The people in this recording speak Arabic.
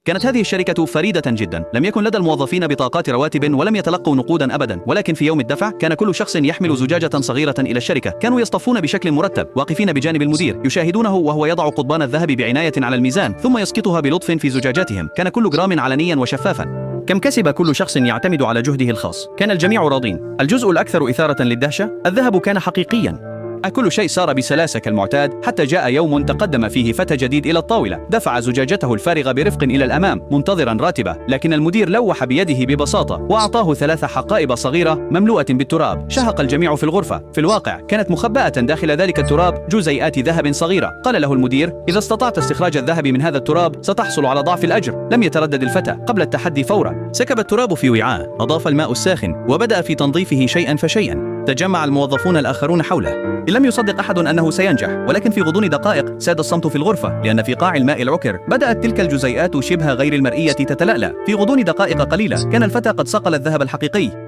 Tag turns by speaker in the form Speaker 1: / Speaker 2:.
Speaker 1: كانت هذه الشركة فريدة جدا، لم يكن لدى الموظفين بطاقات رواتب ولم يتلقوا نقودا أبدا، ولكن في يوم الدفع كان كل شخص يحمل زجاجة صغيرة إلى الشركة. كانوا يصطفون بشكل مرتب واقفين بجانب المدير يشاهدونه وهو يضع قضبان الذهب بعناية على الميزان ثم يسقطها بلطف في زجاجاتهم. كان كل جرام علنيا وشفافا. كم كسب كل شخص يعتمد على جهده الخاص. كان الجميع راضين. الجزء الأكثر إثارة للدهشة: الذهب كان حقيقيا. كل شيء سار بسلاسة كالمعتاد حتى جاء يوم تقدم فيه فتى جديد إلى الطاولة، دفع زجاجته الفارغة برفق إلى الأمام منتظرا راتبه، لكن المدير لوح بيده ببساطة وأعطاه 3 حقائب صغيرة مملوءة بالتراب. شهق الجميع في الغرفة. في الواقع كانت مخبأة داخل ذلك التراب جزيئات ذهب صغيرة. قال له المدير: إذا استطعت استخراج الذهب من هذا التراب ستحصل على ضعف الأجر. لم يتردد الفتى قبل التحدي فورا. سكب التراب في وعاء، أضاف الماء الساخن وبدأ في تنظيفه شيئا فشيئا. تجمع الموظفون الآخرون حوله. لم يصدق أحد أنه سينجح، ولكن في غضون دقائق ساد الصمت في الغرفة، لأن في قاع الماء العكر بدأت تلك الجزيئات شبه غير المرئية تتلألأ. في غضون دقائق قليلة كان الفتى قد صقل الذهب الحقيقي.